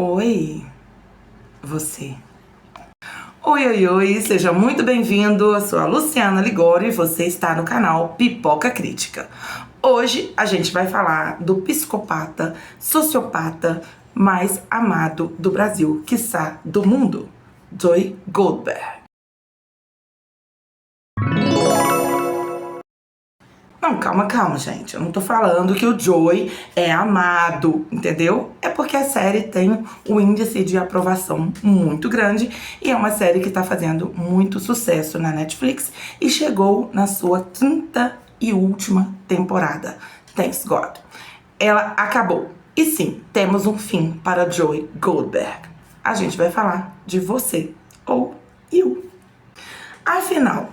Oi, você. Oi, oi, oi, seja muito bem-vindo. Eu sou a Luciana Ligório e você está no canal Pipoca Crítica. Hoje a gente vai falar do psicopata, sociopata mais amado do Brasil, quiçá do mundo, Joey Goldberg. Não, calma, gente. Eu não tô falando que o Joey é amado, entendeu? É porque a série tem um índice de aprovação muito grande e é uma série que tá fazendo muito sucesso na Netflix e chegou na sua quinta e última temporada. Thanks God. Ela acabou. E sim, temos um fim para Joey Goldberg. A gente vai falar de você ou eu. Afinal,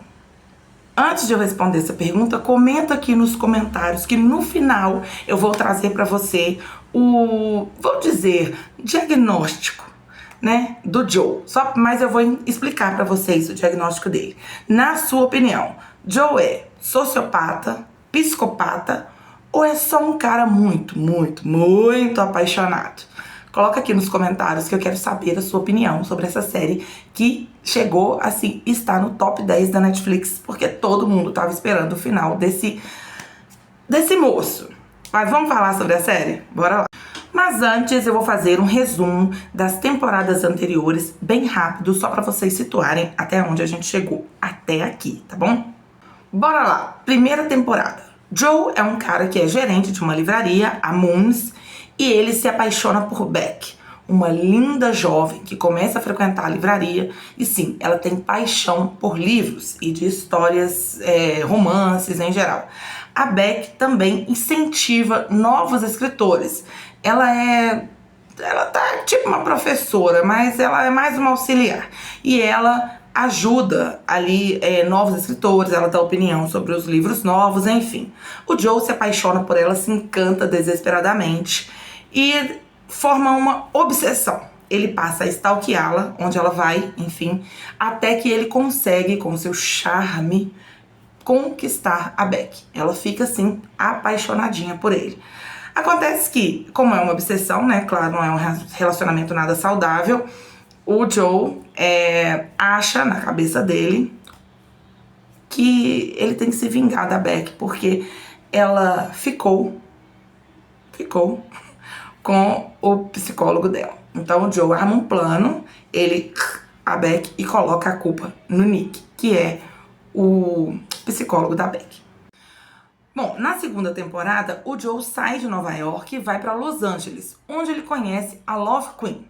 antes de eu responder essa pergunta, comenta aqui nos comentários que no final eu vou trazer para você vou dizer, diagnóstico, né, do Joe. Mas eu vou explicar para vocês o diagnóstico dele. Na sua opinião, Joe é sociopata, psicopata ou é só um cara muito apaixonado? Coloca aqui nos comentários que eu quero saber a sua opinião sobre essa série que chegou, assim, está no top 10 da Netflix, porque todo mundo tava esperando o final desse moço. Mas vamos falar sobre a série? Bora lá. Mas antes eu vou fazer um resumo das temporadas anteriores, bem rápido, só para vocês situarem até onde a gente chegou, até aqui, tá bom? Bora lá. Primeira temporada. Joe é um cara que é gerente de uma livraria, a Moons, e ele se apaixona por Beck, uma linda jovem que começa a frequentar a livraria. E sim, ela tem paixão por livros e de histórias, romances em geral. A Beck também incentiva novos escritores. Ela tá tipo uma professora, mas ela é mais uma auxiliar. E ela ajuda ali novos escritores, ela dá opinião sobre os livros novos, enfim. O Joe se apaixona por ela, se encanta desesperadamente e forma uma obsessão. Ele passa a stalkeá-la, onde ela vai, enfim, até que ele consegue, com seu charme, conquistar a Beck. Ela fica, assim, apaixonadinha por ele. Acontece que, como é uma obsessão, né, claro, não é um relacionamento nada saudável, o Joe acha na cabeça dele que ele tem que se vingar da Beck, porque ela ficou com o psicólogo dela. Então o Joe arma um plano, a Beck, e coloca a culpa no Nick, que é o psicólogo da Beck. Bom, na segunda temporada, o Joe sai de Nova York e vai para Los Angeles, onde ele conhece a Love Queen.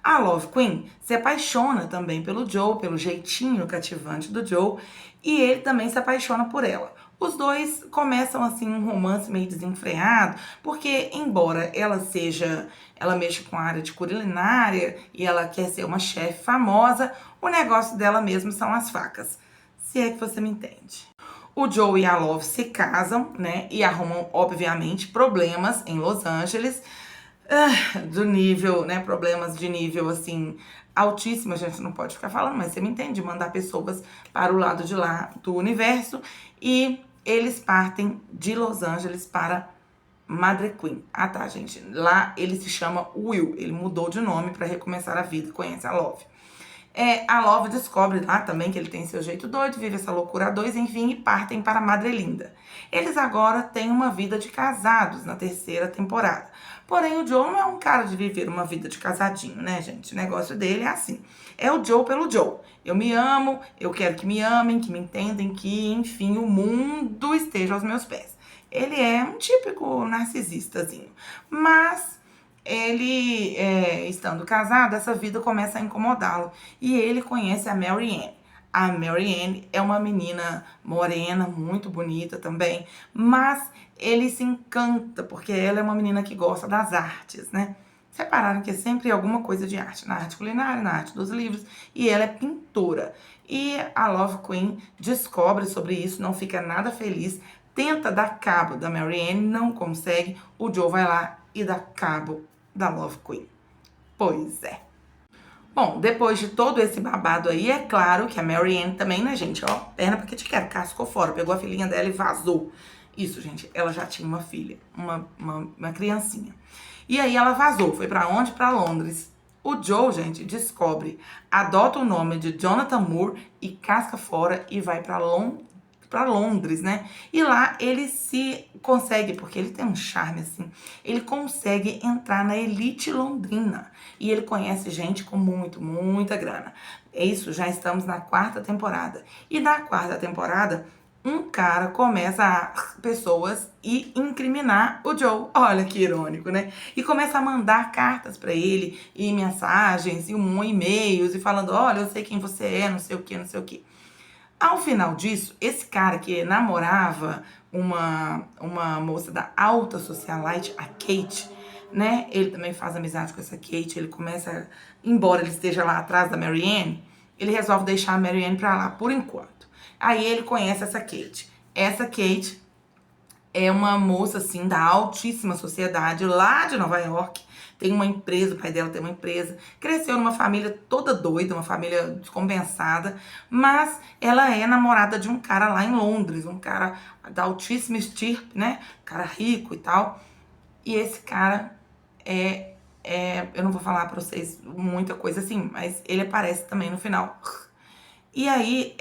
A Love Queen se apaixona também pelo Joe, pelo jeitinho cativante do Joe, e ele também se apaixona por ela. Os dois começam assim um romance meio desenfreado, porque embora ela mexa com a área de culinária e ela quer ser uma chefe famosa, o negócio dela mesmo são as facas. Se é que você me entende. O Joe e a Love se casam, né, e arrumam, obviamente, problemas em Los Angeles, do nível, né, problemas de nível, assim, altíssimo, a gente não pode ficar falando, mas você me entende, mandar pessoas para o lado de lá do universo, e eles partem de Los Angeles para Madre Queen. Ah, tá, gente, lá ele se chama Will, ele mudou de nome para recomeçar a vida, conhece a Love. A Love descobre lá também que ele tem seu jeito doido, vive essa loucura a dois, enfim, e partem para Madrelinda. Eles agora têm uma vida de casados na terceira temporada. Porém, o Joe não é um cara de viver uma vida de casadinho, né, gente? O negócio dele é assim. É o Joe pelo Joe. Eu me amo, eu quero que me amem, que me entendem, que, enfim, o mundo esteja aos meus pés. Ele é um típico narcisistazinho. Mas ele, estando casado, essa vida começa a incomodá-lo. E ele conhece a Mary Ann. A Mary Ann é uma menina morena, muito bonita também, mas ele se encanta porque ela é uma menina que gosta das artes, né? Separaram que é sempre alguma coisa de arte, na arte culinária, na arte dos livros, e ela é pintora. E a Love Queen descobre sobre isso, não fica nada feliz, tenta dar cabo da Mary Ann, não consegue, o Joe vai lá e dá cabo da Love Queen. Pois é. Bom, depois de todo esse babado aí, é claro que a Mary Ann também, né, gente, ó, perna porque te quero, cascou fora, pegou a filhinha dela e vazou. Isso, gente, ela já tinha uma filha, uma criancinha. E aí ela vazou, foi pra onde? Pra Londres. O Joe, gente, descobre, adota o nome de Jonathan Moore e casca fora e vai para Londres, né? E lá ele se consegue, porque ele tem um charme assim, ele consegue entrar na elite londrina. E ele conhece gente com muita grana. É isso, já estamos na 4ª temporada. E na 4ª temporada, um cara começa a pessoas e incriminar o Joe. Olha que irônico, né? E começa a mandar cartas para ele, e mensagens, e e-mails, e falando, olha, eu sei quem você é, não sei o que, não sei o que. Ao final disso, esse cara que namorava uma moça da alta socialite, a Kate, né? Ele também faz amizade com essa Kate, ele começa, embora ele esteja lá atrás da Marianne, ele resolve deixar a Marianne pra lá por enquanto. Aí ele conhece essa Kate. Essa Kate é uma moça, assim, da altíssima sociedade, lá de Nova York. Tem uma empresa, o pai dela tem uma empresa. Cresceu numa família toda doida, uma família descompensada. Mas ela é namorada de um cara lá em Londres, um cara da altíssima estirpe, né? Um cara rico e tal. E esse cara eu não vou falar pra vocês muita coisa assim, mas ele aparece também no final. E aí,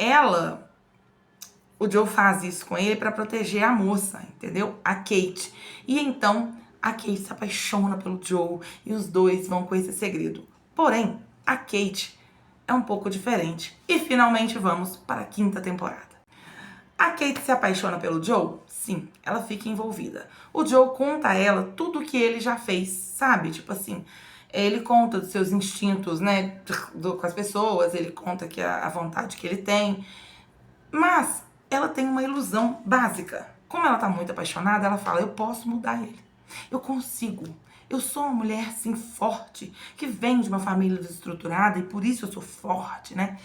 o Joe faz isso com ele pra proteger a moça, entendeu? A Kate. E então, a Kate se apaixona pelo Joe e os dois vão com esse segredo. Porém, a Kate é um pouco diferente. E finalmente vamos para a 5ª temporada. A Kate se apaixona pelo Joe? Sim, ela fica envolvida. O Joe conta a ela tudo o que ele já fez, sabe? Tipo assim, ele conta dos seus instintos, né, com as pessoas, ele conta que a vontade que ele tem. Mas ela tem uma ilusão básica. Como ela tá muito apaixonada, ela fala, eu posso mudar ele. Eu consigo. Eu sou uma mulher, sim, forte, que vem de uma família desestruturada e por isso eu sou forte, né?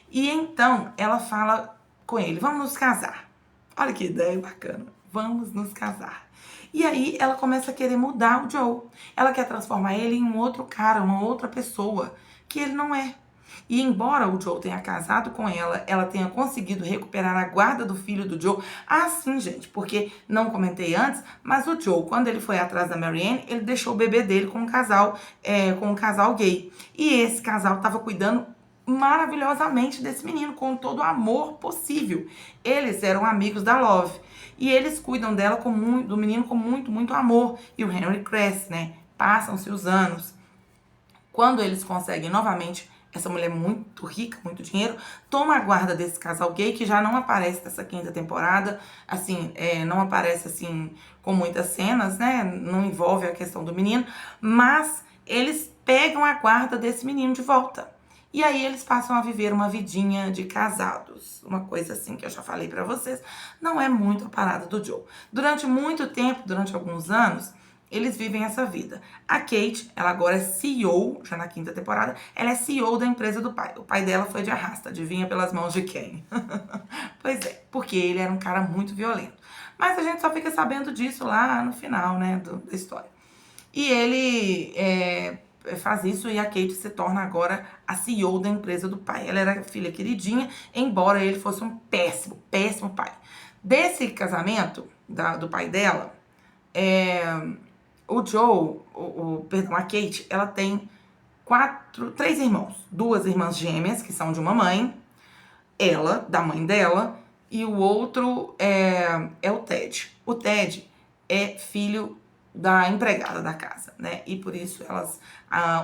E então ela fala com ele, vamos nos casar. Olha que ideia bacana. Vamos nos casar. E aí ela começa a querer mudar o Joe. Ela quer transformar ele em um outro cara, uma outra pessoa, que ele não é. E embora o Joe tenha casado com ela, ela tenha conseguido recuperar a guarda do filho do Joe. Ah, sim, gente, porque não comentei antes, mas o Joe, quando ele foi atrás da Marianne, ele deixou o bebê dele com um casal gay. E esse casal estava cuidando maravilhosamente desse menino, com todo o amor possível. Eles eram amigos da Love. E eles cuidam dela do menino com muito amor. E o Henry cresce, né? Passam-se os anos. Quando eles conseguem novamente essa mulher muito rica, muito dinheiro, toma a guarda desse casal gay, que já não aparece nessa 5ª temporada, assim, não aparece, assim, com muitas cenas, né, não envolve a questão do menino, mas eles pegam a guarda desse menino de volta. E aí eles passam a viver uma vidinha de casados, uma coisa assim que eu já falei pra vocês, não é muito a parada do Joe. Durante muito tempo, durante alguns anos, eles vivem essa vida. A Kate, ela agora é CEO, já na 5ª temporada, ela é CEO da empresa do pai. O pai dela foi de arrasta, adivinha pelas mãos de quem? Pois é, porque ele era um cara muito violento. Mas a gente só fica sabendo disso lá no final, né, da história. E ele faz isso e a Kate se torna agora a CEO da empresa do pai. Ela era filha queridinha, embora ele fosse um péssimo pai. Desse casamento do pai dela, o Joe, perdão, a Kate, ela tem 3 irmãos. 2 irmãs gêmeas, que são de uma mãe, ela, da mãe dela, e o outro é o Ted. O Ted é filho da empregada da casa, né? E por isso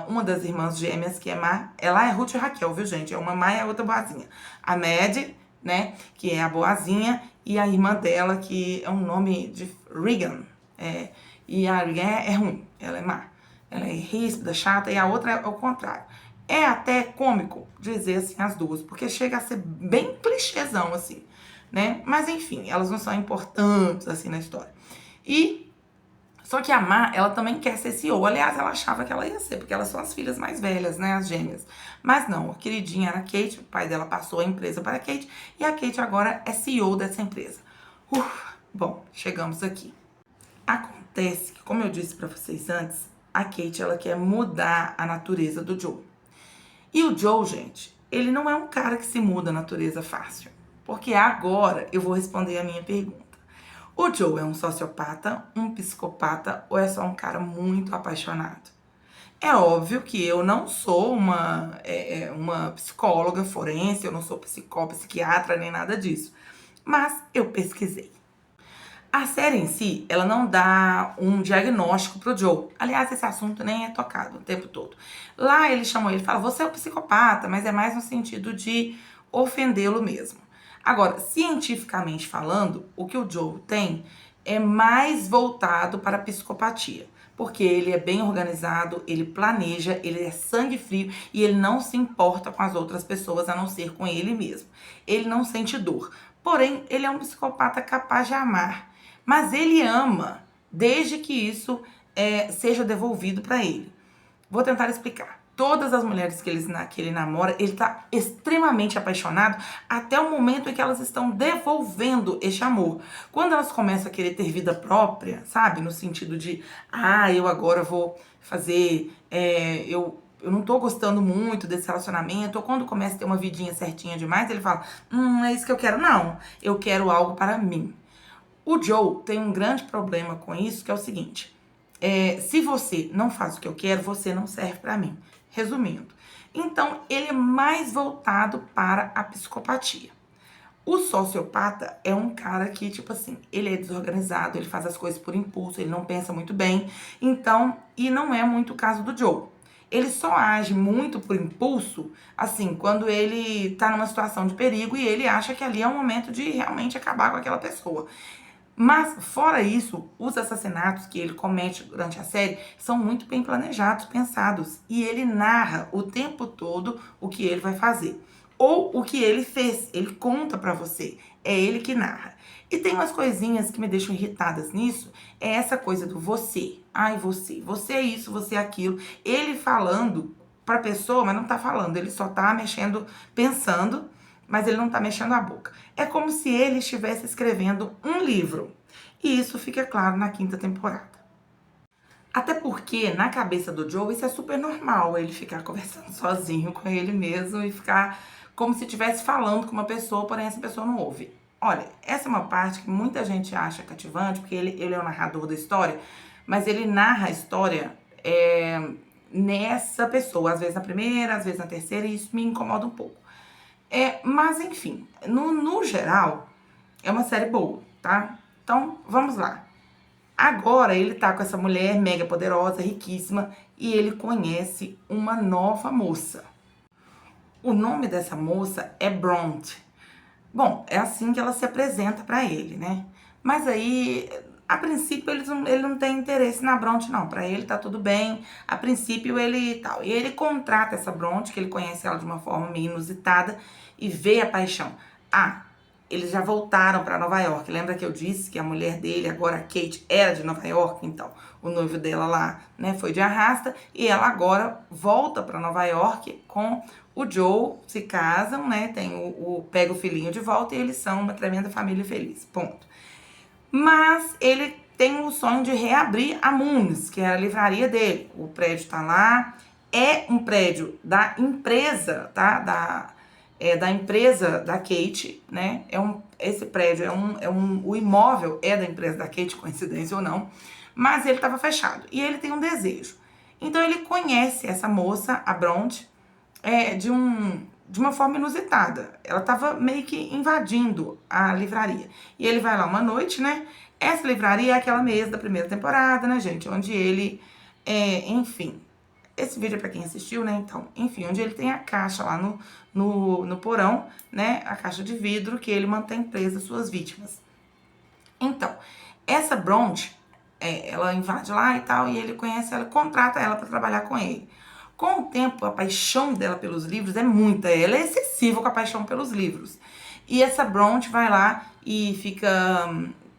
uma das irmãs gêmeas, que é Má, ela é Ruth e Raquel, viu, gente? É uma Má e a outra boazinha. A Mad, né, que é a boazinha, e a irmã dela, que é um nome de Regan. E a Regan é ruim, ela é má. Ela é ríspida, chata, e a outra é o contrário. É até cômico dizer assim as duas, porque chega a ser bem clichêzão, assim, né? Mas enfim, elas não são importantes, assim, na história. Só que a Má, ela também quer ser CEO. Aliás, ela achava que ela ia ser, porque elas são as filhas mais velhas, né? As gêmeas. Mas não, a queridinha era a Kate, o pai dela passou a empresa para a Kate, e a Kate agora é CEO dessa empresa. Bom, chegamos aqui. Acontece que, como eu disse pra vocês antes, a Kate, ela quer mudar a natureza do Joe. E o Joe, gente, ele não é um cara que se muda a natureza fácil. Porque agora eu vou responder a minha pergunta. O Joe é um sociopata, um psicopata ou é só um cara muito apaixonado? É óbvio que eu não sou uma psicóloga forense, eu não sou psiquiatra, nem nada disso. Mas eu pesquisei. A série em si, ela não dá um diagnóstico pro Joe. Aliás, esse assunto nem é tocado o tempo todo. Lá ele chamou ele e fala, você é um psicopata, mas é mais no sentido de ofendê-lo mesmo. Agora, cientificamente falando, o que o Joe tem é mais voltado para a psicopatia. Porque ele é bem organizado, ele planeja, ele é sangue frio e ele não se importa com as outras pessoas a não ser com ele mesmo. Ele não sente dor. Porém, ele é um psicopata capaz de amar. Mas ele ama, desde que isso seja devolvido para ele. Vou tentar explicar. Todas as mulheres que ele namora, ele tá extremamente apaixonado até o momento em que elas estão devolvendo este amor. Quando elas começam a querer ter vida própria, sabe? No sentido de, eu agora vou fazer, eu não tô gostando muito desse relacionamento, ou quando começa a ter uma vidinha certinha demais, ele fala, é isso que eu quero. Não, eu quero algo para mim. O Joe tem um grande problema com isso, que é o seguinte, se você não faz o que eu quero, você não serve para mim. Resumindo. Então, ele é mais voltado para a psicopatia. O sociopata é um cara que, tipo assim, ele é desorganizado, ele faz as coisas por impulso, ele não pensa muito bem. Então, e não é muito o caso do Joe. Ele só age muito por impulso, assim, quando ele tá numa situação de perigo e ele acha que ali é o momento de realmente acabar com aquela pessoa. Mas, fora isso, os assassinatos que ele comete durante a série são muito bem planejados, pensados. E ele narra o tempo todo o que ele vai fazer. Ou o que ele fez. Ele conta pra você. É ele que narra. E tem umas coisinhas que me deixam irritadas nisso. É essa coisa do você. Ai, você. Você é isso, você é aquilo. Ele falando pra pessoa, mas não tá falando. Ele só tá mexendo, pensando, mas ele não tá mexendo a boca. É como se ele estivesse escrevendo um livro. E isso fica claro na quinta temporada. Até porque, na cabeça do Joe, isso é super normal, ele ficar conversando sozinho com ele mesmo e ficar como se estivesse falando com uma pessoa, porém essa pessoa não ouve. Olha, essa é uma parte que muita gente acha cativante, porque ele é o narrador da história, mas ele narra a história nessa pessoa, às vezes na primeira, às vezes na terceira, e isso me incomoda um pouco. Mas enfim, no geral, é uma série boa, tá? Então, vamos lá. Agora ele tá com essa mulher mega poderosa, riquíssima, e ele conhece uma nova moça. O nome dessa moça é Bronte. Bom, é assim que ela se apresenta pra ele, né? Mas aí, a princípio, ele não tem interesse na Bronte, não. Pra ele tá tudo bem. A princípio, ele tal. E ele contrata essa Bronte, que ele conhece ela de uma forma meio inusitada, e vê a paixão. Eles já voltaram pra Nova York. Lembra que eu disse que a mulher dele, agora a Kate, era de Nova York? Então, o noivo dela lá, né, foi de arrasta. E ela agora volta pra Nova York com o Joe, se casam, né, pega o filhinho de volta e eles são uma tremenda família feliz, ponto. Mas ele tem o sonho de reabrir a Moons, que é a livraria dele. O prédio tá lá, é um prédio da empresa, tá, da empresa da Kate, né? Esse prédio o imóvel é da empresa da Kate, coincidência ou não, mas ele estava fechado e ele tem um desejo. Então ele conhece essa moça, a Bronte, de uma forma inusitada. Ela estava meio que invadindo a livraria. E ele vai lá uma noite, né? Essa livraria é aquela mesma da primeira temporada, né, gente? Onde ele, enfim, esse vídeo é pra quem assistiu, né? Então, enfim, onde ele tem a caixa lá no porão, né? A caixa de vidro que ele mantém presa suas vítimas. Então, essa Bronte, ela invade lá e tal, e ele conhece ela, contrata ela pra trabalhar com ele. Com o tempo, a paixão dela pelos livros é muita. Ela é excessiva com a paixão pelos livros. E essa Bronte vai lá e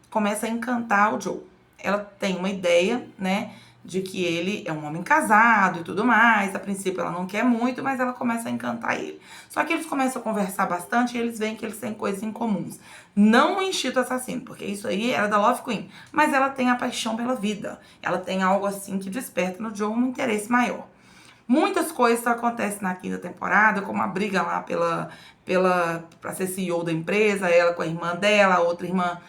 começa a encantar o Joe. Ela tem uma ideia, né, de que ele é um homem casado e tudo mais. A princípio ela não quer muito, mas ela começa a encantar ele. Só que eles começam a conversar bastante e eles veem que eles têm coisas em comuns. Não o Instinto Assassino, porque isso aí era da Love Queen. Mas ela tem a paixão pela vida. Ela tem algo assim que desperta no Joe um interesse maior. Muitas coisas acontecem na quinta temporada, como a briga lá pra ser CEO da empresa, ela com a irmã dela, a outra irmã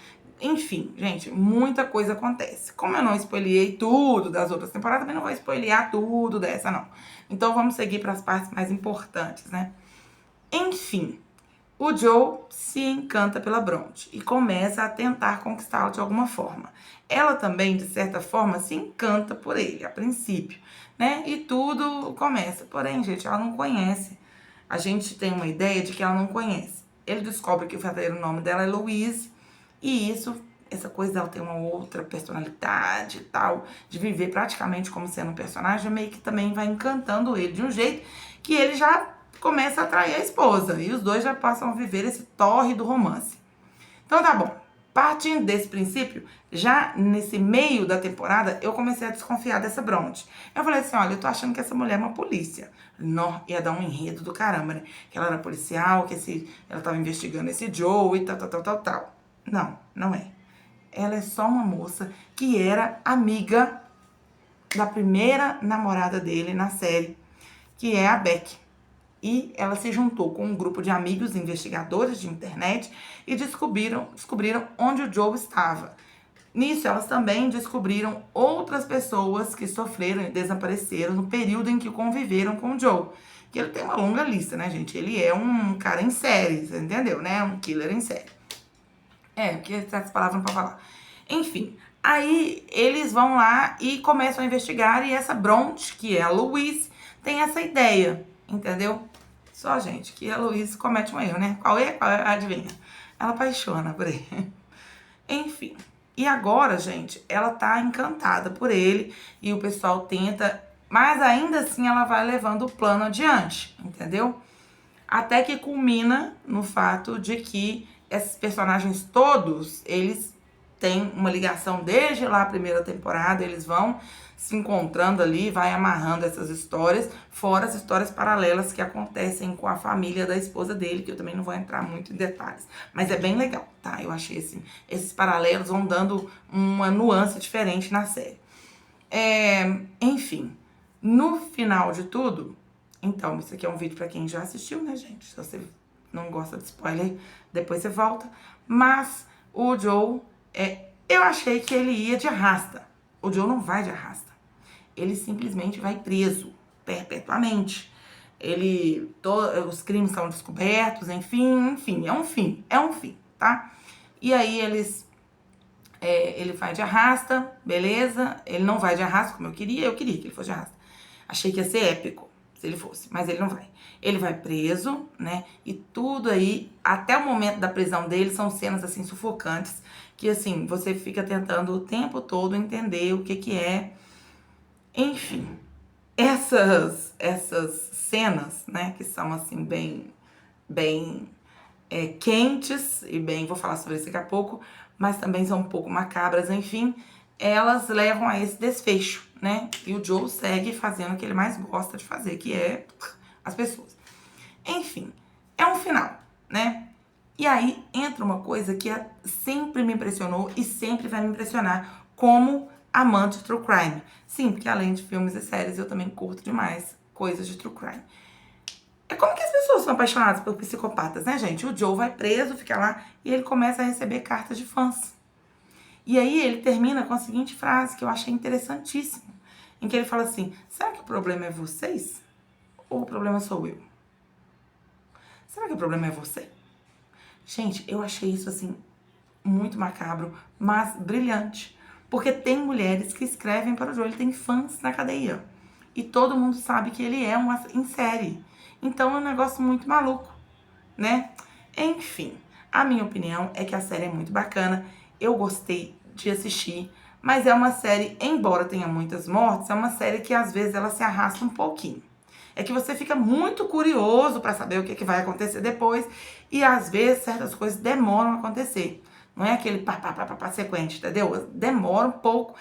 Enfim, gente, muita coisa acontece. Como eu não spoilei tudo das outras temporadas, também não vou spoilear tudo dessa, não. Então vamos seguir para as partes mais importantes, né? Enfim, o Joe se encanta pela Bronte e começa a tentar conquistá-la de alguma forma. Ela também, de certa forma, se encanta por ele, a princípio, né? E tudo começa. Porém, gente, ela não conhece. A gente tem uma ideia de que ela não conhece. Ele descobre que o verdadeiro nome dela é Louise e essa coisa dela ter uma outra personalidade e tal, de viver praticamente como sendo um personagem, meio que também vai encantando ele de um jeito que ele já começa a atrair a esposa. E os dois já passam a viver esse torre do romance. Então tá bom. Partindo desse princípio, já nesse meio da temporada, eu comecei a desconfiar dessa Bronte. Eu falei assim, olha, eu tô achando que essa mulher é uma polícia. Não, ia dar um enredo do caramba, né? Que ela era policial, que ela tava investigando esse Joe e tal. Não, não é. Ela é só uma moça que era amiga da primeira namorada dele na série, que é a Beck. E ela se juntou com um grupo de amigos investigadores de internet e descobriram onde o Joe estava. Nisso, elas também descobriram outras pessoas que sofreram e desapareceram no período em que conviveram com o Joe. Que ele tem uma longa lista, né, gente? Ele é um cara em série, você entendeu, né? Um killer em série. Porque essas palavras não pra falar. Enfim, aí eles vão lá e começam a investigar e essa Bronte, que é a Louise, tem essa ideia, entendeu? Só, gente, que a Louise comete um erro, né? Qual é? Adivinha? Ela apaixona por ele. Enfim. E agora, gente, ela tá encantada por ele e o pessoal tenta, mas ainda assim ela vai levando o plano adiante, entendeu? Até que culmina no fato de que esses personagens todos, eles têm uma ligação desde lá a primeira temporada, eles vão se encontrando ali, vai amarrando essas histórias, fora as histórias paralelas que acontecem com a família da esposa dele, que eu também não vou entrar muito em detalhes. Mas é bem legal, tá? Eu achei assim, esses paralelos vão dando uma nuance diferente na série. Enfim, no final de tudo, então, isso aqui é um vídeo pra quem já assistiu, né, gente? Se você não gosta de spoiler, depois você volta. Mas o Joe, eu achei que ele ia de arrasta. O Joe não vai de arrasta. Ele simplesmente vai preso, perpetuamente. Os crimes são descobertos, enfim, é um fim, tá? E aí ele vai de arrasta, beleza? Ele não vai de arrasta como eu queria que ele fosse de arrasta. Achei que ia ser épico se ele fosse, mas ele não vai. Ele vai preso, né? E tudo aí, até o momento da prisão dele, são cenas, assim, sufocantes, que, assim, você fica tentando o tempo todo entender o que é. Enfim, essas cenas, né, que são, assim, bem quentes e bem, vou falar sobre isso daqui a pouco, mas também são um pouco macabras, enfim, elas levam a esse desfecho, né? E o Joe segue fazendo o que ele mais gosta de fazer, que é as pessoas. Enfim, é um final, né? E aí entra uma coisa que sempre me impressionou e sempre vai me impressionar como amante de true crime. Sim, porque além de filmes e séries, eu também curto demais coisas de true crime. É como que as pessoas são apaixonadas por psicopatas, né, gente? O Joe vai preso, fica lá, e ele começa a receber cartas de fãs. E aí ele termina com a seguinte frase, que eu achei interessantíssima, em que ele fala assim, será que o problema é vocês? Ou o problema sou eu? Será que o problema é você? Gente, eu achei isso, assim, muito macabro, mas brilhante. Porque tem mulheres que escrevem para o Joe, ele tem fãs na cadeia. E todo mundo sabe que ele é em série. Então é um negócio muito maluco, né? Enfim, a minha opinião é que a série é muito bacana. Eu gostei de assistir, mas é uma série, embora tenha muitas mortes, é uma série que às vezes ela se arrasta um pouquinho. É que você fica muito curioso para saber o que vai acontecer depois e às vezes certas coisas demoram a acontecer. Não é aquele pá sequente, entendeu? Demora um pouco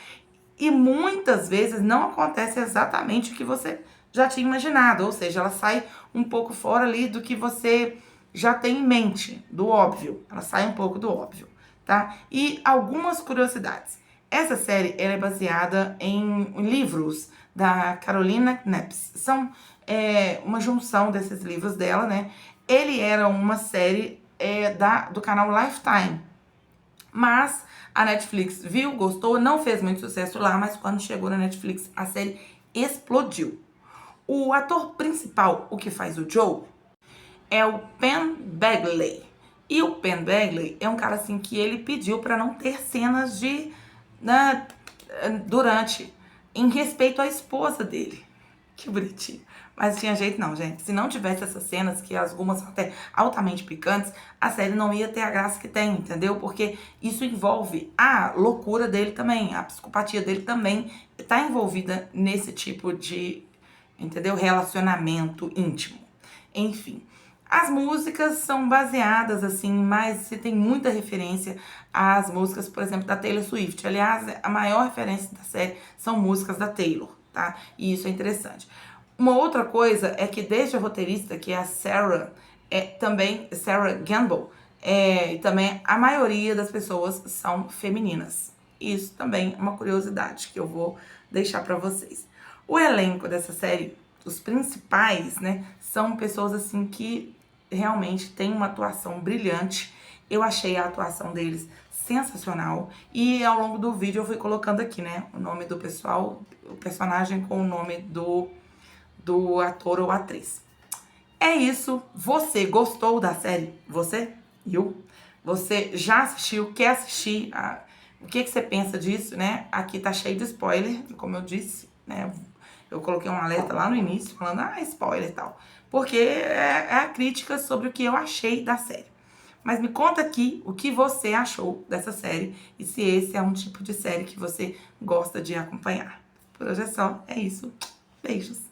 e muitas vezes não acontece exatamente o que você já tinha imaginado, ou seja, ela sai um pouco fora ali do que você já tem em mente, do óbvio. Ela sai um pouco do óbvio, tá? E algumas curiosidades. Essa série ela é baseada em livros da Carolina Knepps. São uma junção desses livros dela, né? Ele era uma série do canal Lifetime. Mas a Netflix viu, gostou, não fez muito sucesso lá, mas quando chegou na Netflix, a série explodiu. O ator principal, o que faz o Joe, é o Penn Badgley. E o Penn Badgley é um cara assim que ele pediu para não ter cenas de durante, em respeito à esposa dele. Que bonitinho. Mas tinha jeito não, gente. Se não tivesse essas cenas, que algumas são até altamente picantes, a série não ia ter a graça que tem, entendeu? Porque isso envolve a loucura dele também, a psicopatia dele também está envolvida nesse tipo de, entendeu? Relacionamento íntimo. Enfim. As músicas são baseadas, assim, mas você tem muita referência às músicas, por exemplo, da Taylor Swift. Aliás, a maior referência da série são músicas da Taylor, tá? E isso é interessante. Uma outra coisa é que desde a roteirista, que é a Sarah, Sarah Gamble, também a maioria das pessoas são femininas. Isso também é uma curiosidade que eu vou deixar para vocês. O elenco dessa série, os principais, né, são pessoas assim que realmente têm uma atuação brilhante. Eu achei a atuação deles sensacional. E ao longo do vídeo eu fui colocando aqui, né, o nome do pessoal, o personagem com o nome do ator ou atriz. É isso. Você gostou da série? Você? Você já assistiu? Quer assistir? O que você pensa disso, né? Aqui tá cheio de spoiler, como eu disse, né? Eu coloquei um alerta lá no início, falando, spoiler e tal. Porque é a crítica sobre o que eu achei da série. Mas me conta aqui o que você achou dessa série e se esse é um tipo de série que você gosta de acompanhar. Por hoje é só, é isso. Beijos!